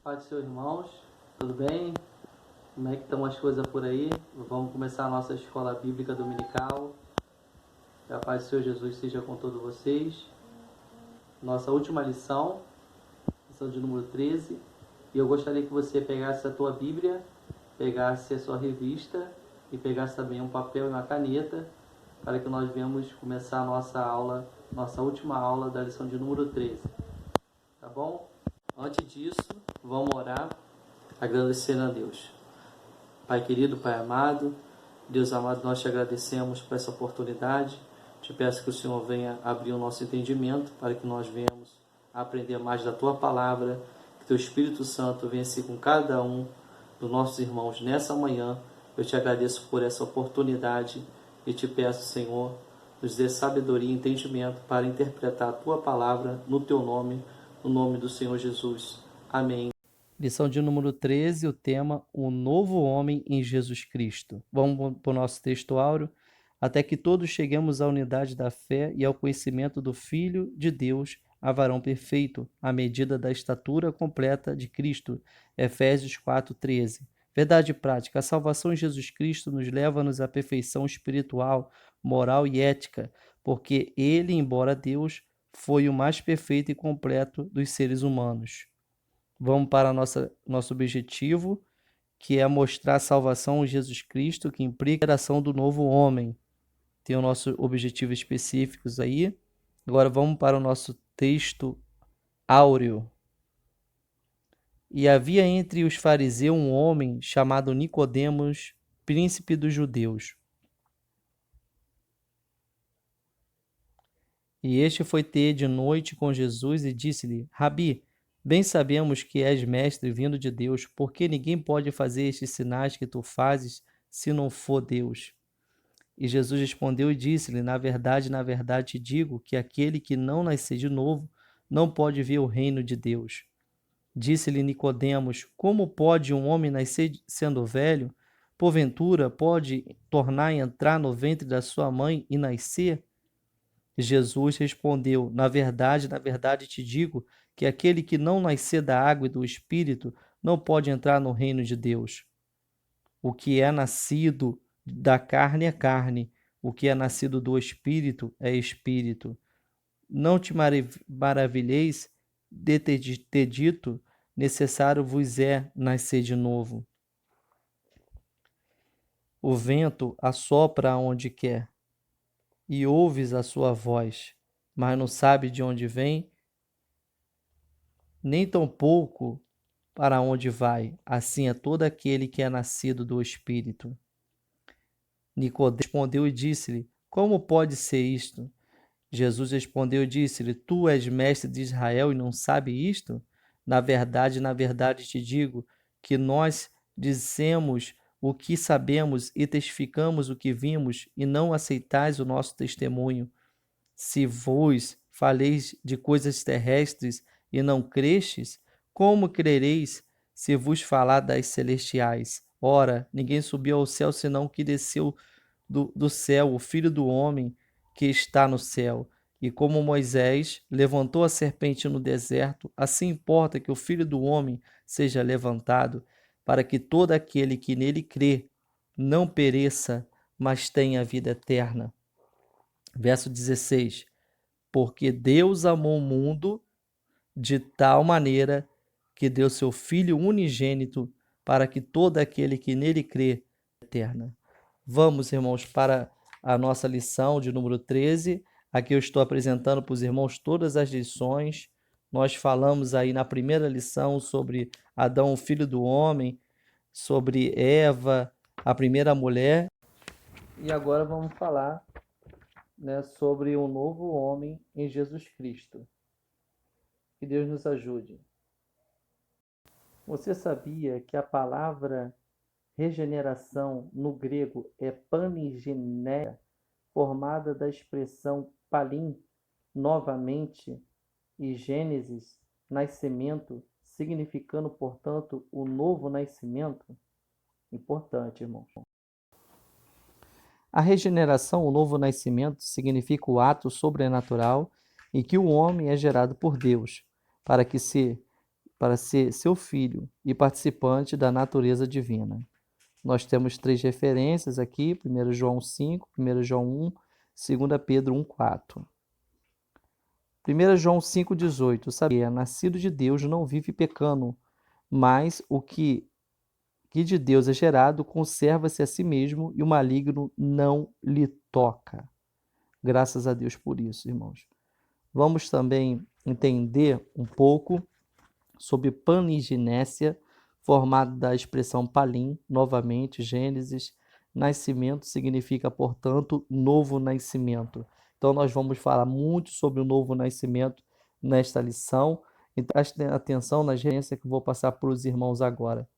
Paz dos seus irmãos, tudo bem? Como é que estão as coisas por aí? Vamos começar a nossa escola bíblica dominical. Que a paz do Senhor Jesus seja com todos vocês. Nossa última lição de número 13. E eu gostaria que você pegasse a tua Bíblia, pegasse a sua revista e pegasse também um papel e uma caneta para que nós venhamos começar a nossa aula, nossa última aula da lição de número 13. Tá bom? Antes disso, vamos orar, agradecendo a Deus. Pai querido, Pai amado, Deus amado, nós te agradecemos por essa oportunidade. Te peço que o Senhor venha abrir o nosso entendimento para que nós venhamos a aprender mais da Tua Palavra, que Teu Espírito Santo venha ser com cada um dos nossos irmãos nessa manhã. Eu te agradeço por essa oportunidade e te peço, Senhor, nos dê sabedoria e entendimento para interpretar a Tua Palavra no Teu nome, no nome do Senhor Jesus. Amém. Lição de número 13, o tema O Novo Homem em Jesus Cristo. Vamos para o nosso texto áureo. Até que todos cheguemos à unidade da fé e ao conhecimento do Filho de Deus, a varão perfeito, à medida da estatura completa de Cristo. Efésios 4:13. Verdade prática. A salvação em Jesus Cristo nos leva-nos à perfeição espiritual, moral e ética, porque Ele, embora Deus, foi o mais perfeito e completo dos seres humanos. Vamos para nosso objetivo, que é mostrar a salvação em Jesus Cristo, que implica a geração do novo homem. Tem o nosso objetivo específicos aí. Agora vamos para o nosso texto áureo. E havia entre os fariseus um homem chamado Nicodemos, príncipe dos judeus. E este foi ter de noite com Jesus e disse-lhe: Rabi, bem sabemos que és mestre vindo de Deus, porque ninguém pode fazer estes sinais que tu fazes se não for Deus. E Jesus respondeu e disse-lhe: na verdade te digo que aquele que não nascer de novo não pode ver o reino de Deus. Disse-lhe Nicodemos: como pode um homem nascer sendo velho? Porventura pode tornar a entrar no ventre da sua mãe e nascer? Jesus respondeu: na verdade te digo que aquele que não nascer da água e do Espírito não pode entrar no reino de Deus. O que é nascido da carne é carne, o que é nascido do Espírito é Espírito. Não te maravilheis de ter dito, necessário vos é nascer de novo. O vento assopra aonde quer, e ouves a sua voz, mas não sabe de onde vem, nem tampouco para onde vai. Assim é todo aquele que é nascido do Espírito. Nicodemo respondeu e disse-lhe: como pode ser isto? Jesus respondeu e disse-lhe: tu és mestre de Israel e não sabe isto? Na verdade te digo que nós dissemos o que sabemos e testificamos o que vimos, e não aceitais o nosso testemunho. Se vos faleis de coisas terrestres e não crestes, como crereis se vos falar das celestiais? Ora, ninguém subiu ao céu senão o que desceu do céu, o Filho do Homem que está no céu. E como Moisés levantou a serpente no deserto, assim importa que o Filho do Homem seja levantado, para que todo aquele que nele crê não pereça, mas tenha vida eterna. Verso 16. Porque Deus amou o mundo de tal maneira que deu seu Filho unigênito para que todo aquele que nele crê eterna. Vamos, irmãos, para a nossa lição de número 13. Aqui eu estou apresentando para os irmãos todas as lições. Nós falamos aí na primeira lição sobre Adão, o filho do homem, sobre Eva, a primeira mulher. E agora vamos falar, sobre um novo homem em Jesus Cristo. Que Deus nos ajude. Você sabia que a palavra regeneração no grego é panigeneia, formada da expressão palim, novamente, e gênesis, nascimento, significando, portanto, o novo nascimento? Importante, irmãos. A regeneração, o novo nascimento, significa o ato sobrenatural em que o homem é gerado por Deus, para que se para ser seu filho e participante da natureza divina. Nós temos 3 referências aqui, 1 João 5, 1 João 1, 2 Pedro 1,4. 1 João 5,18, sabe, nascido de Deus não vive pecando, mas o que de Deus é gerado conserva-se a si mesmo e o maligno não lhe toca. Graças a Deus por isso, irmãos. Vamos também entender um pouco sobre panigenésia, formado da expressão palim, novamente, Gênesis. Nascimento significa, portanto, novo nascimento. Então, nós vamos falar muito sobre o novo nascimento nesta lição. Então, prestem atenção na referência que eu vou passar para os irmãos agora.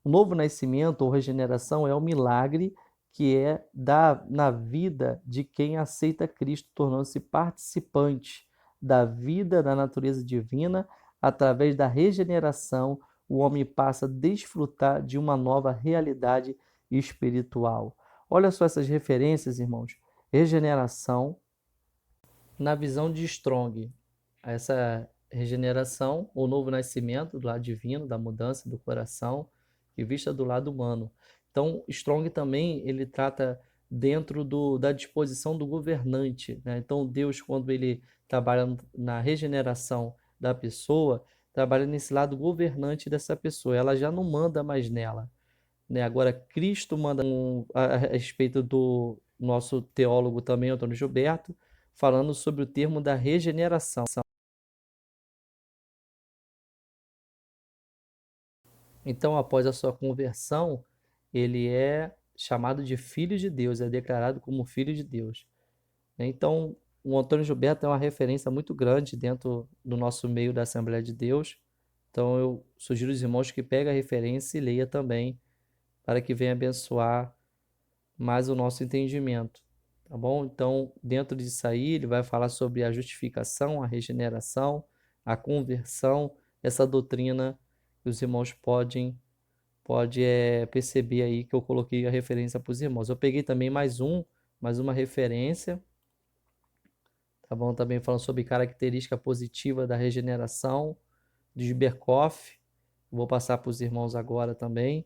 O novo nascimento ou regeneração é o milagre que é na vida de quem aceita Cristo, tornando-se participante da vida da natureza divina. Através da regeneração, o homem passa a desfrutar de uma nova realidade espiritual. Olha só essas referências, irmãos. Regeneração, na visão de Strong, essa regeneração, o novo nascimento do lado divino, da mudança do coração, e vista do lado humano. Então, Strong também ele trata dentro da disposição do governante, né? Então, Deus, quando ele trabalha na regeneração da pessoa, trabalha nesse lado governante dessa pessoa. Ela já não manda mais nela, né? Agora, Cristo manda a respeito do nosso teólogo também, Antônio Gilberto, falando sobre o termo da regeneração. Então, após a sua conversão, ele é chamado de filho de Deus, é declarado como filho de Deus. Então, o Antônio Gilberto é uma referência muito grande dentro do nosso meio da Assembleia de Deus. Então, eu sugiro aos irmãos que peguem a referência e leia também, para que venha abençoar mais o nosso entendimento. Tá bom? Então, dentro disso aí, ele vai falar sobre a justificação, a regeneração, a conversão, essa doutrina que os irmãos pode perceber aí que eu coloquei a referência para os irmãos. Eu peguei também mais uma referência, tá bom? Também falando sobre característica positiva da regeneração, de Gilberkoff. Vou passar para os irmãos agora também.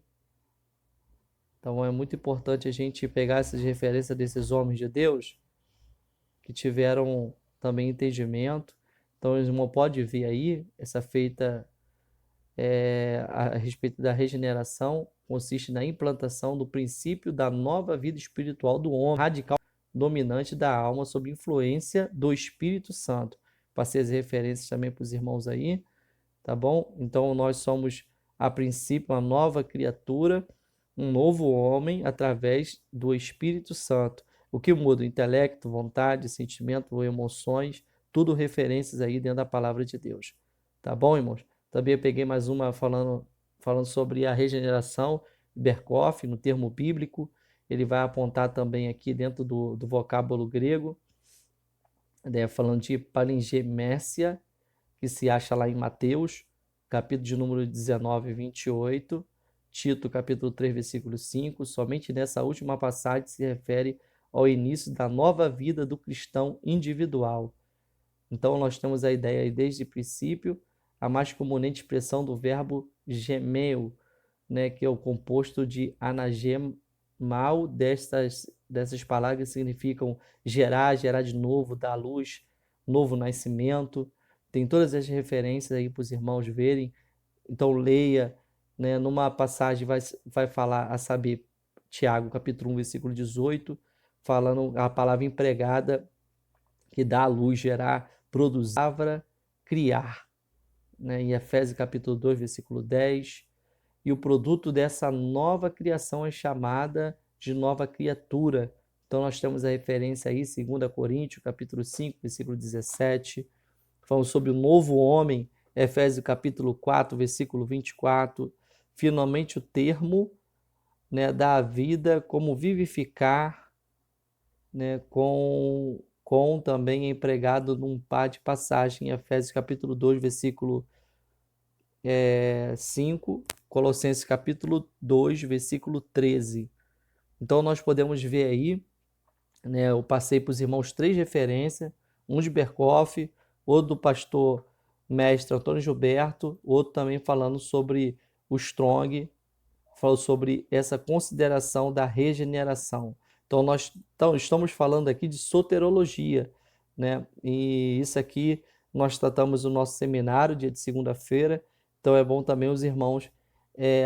Então é muito importante a gente pegar essas referências desses homens de Deus que tiveram também entendimento. Então, o irmão pode ver aí essa feita a respeito da regeneração, consiste na implantação do princípio da nova vida espiritual do homem, radical dominante da alma, sob influência do Espírito Santo. Passei as referências também para os irmãos aí, tá bom? Então, nós somos, a princípio, uma nova criatura, um novo homem, através do Espírito Santo. O que muda? Intelecto, vontade, sentimento, emoções, tudo referências aí dentro da palavra de Deus. Tá bom, irmãos? Também eu peguei mais uma falando sobre a regeneração, Berkoff, no termo bíblico. Ele vai apontar também aqui dentro do vocábulo grego, falando de palingemésia, que se acha lá em Mateus, capítulo de número 19, 28, Tito, capítulo 3, versículo 5. Somente nessa última passagem se refere ao início da nova vida do cristão individual. Então, nós temos a ideia aí desde o princípio, a mais comunente expressão do verbo gemeu, né, que é o composto de anagemal, dessas palavras que significam gerar de novo, dar luz, novo nascimento. Tem todas as referências aí para os irmãos verem. Então, leia, né, numa passagem vai falar, a saber, Tiago, capítulo 1, versículo 18, falando a palavra empregada que dá a luz, gerar, produzir, palavra, criar, né? Em Efésios capítulo 2, versículo 10. E o produto dessa nova criação é chamada de nova criatura. Então nós temos a referência aí, 2 Coríntios, capítulo 5, versículo 17. Falamos sobre o novo homem, Efésios capítulo 4, versículo 24. Finalmente o termo, né, da vida, como vivificar, né, com também empregado num par de passagem, em Efésios capítulo 2, versículo 5, Colossenses capítulo 2, versículo 13. Então nós podemos ver aí, né, eu passei para os irmãos 3 referências, um de Berkoff, outro do pastor mestre Antônio Gilberto, outro também falando sobre o Strong, falou sobre essa consideração da regeneração. Então, nós estamos falando aqui de soterologia, né? E isso aqui nós tratamos no nosso seminário, dia de segunda-feira. Então, é bom também os irmãos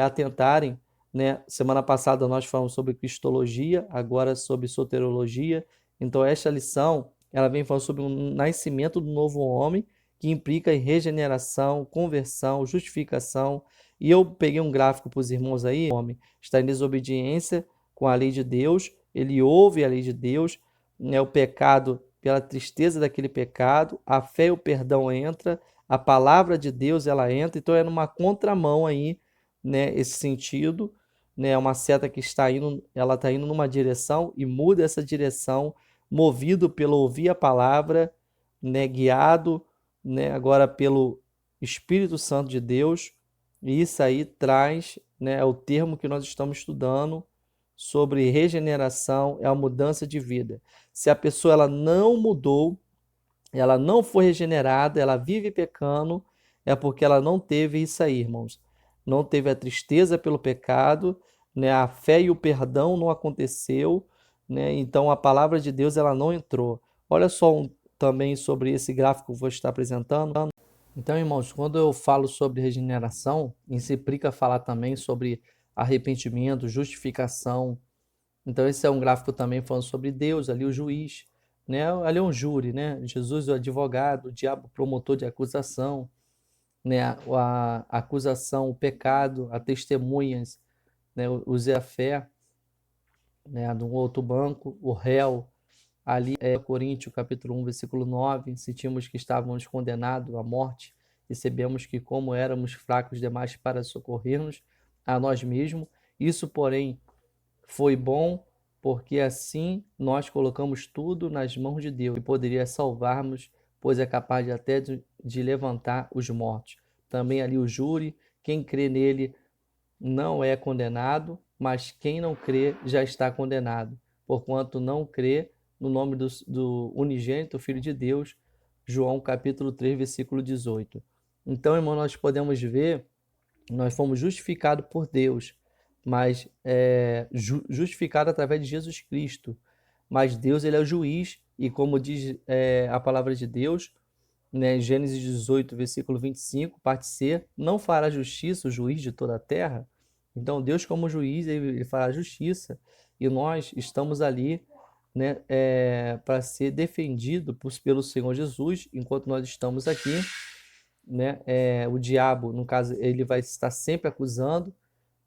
atentarem, né? Semana passada nós falamos sobre cristologia, agora sobre soterologia. Então, esta lição, ela vem falando sobre o nascimento do novo homem, que implica em regeneração, conversão, justificação. E eu peguei um gráfico para os irmãos aí. O homem está em desobediência com a lei de Deus, ele ouve a lei de Deus, né? O pecado, pela tristeza daquele pecado, a fé e o perdão entra, a palavra de Deus ela entra, então é numa contramão aí, né? Esse sentido, né? Uma seta que está indo, ela está indo numa direção e muda essa direção, movido pelo ouvir a palavra, né? Guiado, né? Agora pelo Espírito Santo de Deus. E isso aí traz, né, o termo que nós estamos estudando sobre regeneração, é a mudança de vida. Se a pessoa ela não mudou, ela não foi regenerada, ela vive pecando, é porque ela não teve isso aí, irmãos. Não teve a tristeza pelo pecado, né? A fé e o perdão não aconteceu, né? Então a palavra de Deus ela não entrou. Olha só também sobre esse gráfico que eu vou estar apresentando. Então, irmãos, quando eu falo sobre regeneração, isso implica falar também sobre arrependimento, justificação. Então, esse é um gráfico também falando sobre Deus, ali o juiz, né? Ali é um júri, né? Jesus, o advogado, o diabo, o promotor de acusação, né? A acusação, o pecado, as testemunhas, né? O Zé Fé, né? Do outro banco, o réu. Ali é Coríntios, capítulo 1, versículo 9, sentimos que estávamos condenados à morte, recebemos que como éramos fracos demais para socorrer-nos a nós mesmos, isso, porém, foi bom, porque assim nós colocamos tudo nas mãos de Deus, e poderia salvar-nos, pois é capaz até de levantar os mortos. Também ali o júri, quem crê nele não é condenado, mas quem não crê já está condenado, porquanto não crê no nome do unigênito Filho de Deus, João capítulo 3, versículo 18. Então, irmão, nós podemos ver, nós fomos justificados por Deus, mas justificados através de Jesus Cristo. Mas Deus, ele é o juiz, e como diz a palavra de Deus, né, Gênesis 18, versículo 25, parte C, não fará justiça o juiz de toda a terra? Então, Deus, como juiz, ele fará justiça, e nós estamos ali, né, para ser defendido pelo Senhor Jesus, enquanto nós estamos aqui, né, o diabo, no caso, ele vai estar sempre acusando,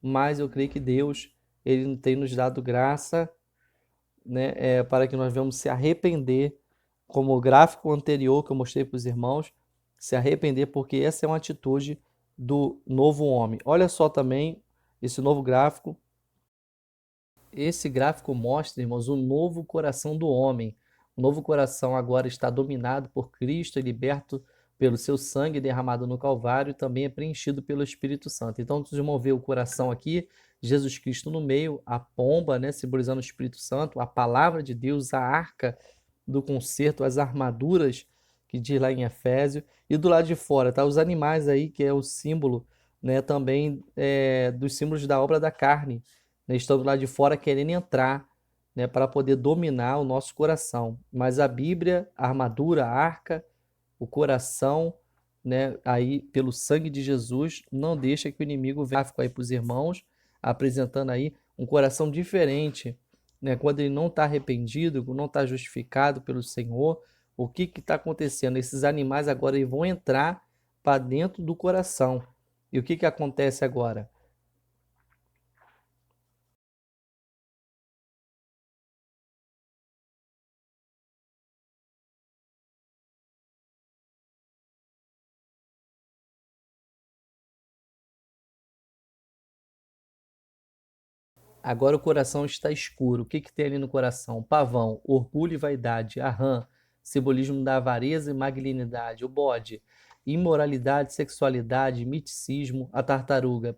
mas eu creio que Deus, ele tem nos dado graça, né, para que nós venhamos se arrepender, como o gráfico anterior que eu mostrei para os irmãos, se arrepender, porque essa é uma atitude do novo homem. Olha só também esse novo gráfico. Esse gráfico mostra, irmãos, o novo coração do homem. O novo coração agora está dominado por Cristo e liberto pelo seu sangue derramado no Calvário, e também é preenchido pelo Espírito Santo. Então, vocês vão ver o coração aqui, Jesus Cristo no meio, a pomba, né, simbolizando o Espírito Santo, a palavra de Deus, a arca do concerto, as armaduras, que diz lá em Efésio, e do lado de fora, tá? Os animais aí, que é o símbolo, né, também dos símbolos da obra da carne, né, estão do lado de fora querendo entrar, né, para poder dominar o nosso coração. Mas a Bíblia, a armadura, a arca, o coração, né, aí pelo sangue de Jesus, não deixa que o inimigo venha aí para os irmãos, apresentando aí um coração diferente, né, quando ele não está arrependido, não está justificado pelo Senhor. O que está acontecendo? Esses animais agora eles vão entrar para dentro do coração. E o que acontece agora? Agora o coração está escuro. O que tem ali no coração? Pavão, orgulho e vaidade. A rã, simbolismo da avareza e malignidade. O bode, imoralidade, sexualidade, miticismo. A tartaruga,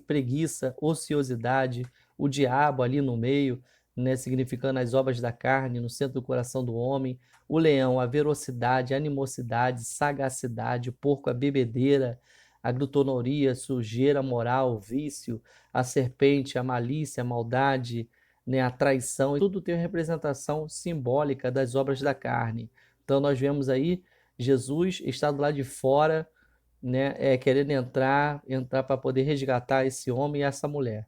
preguiça, ociosidade. O diabo ali no meio, né, significando as obras da carne no centro do coração do homem. O leão, a velocidade, a animosidade, sagacidade. O porco, a bebedeira, a glutonaria, sujeira moral, vício. A serpente, a malícia, a maldade, né, a traição. E tudo tem uma representação simbólica das obras da carne. Então nós vemos aí Jesus está do lado de fora, né, querendo entrar para poder resgatar esse homem e essa mulher.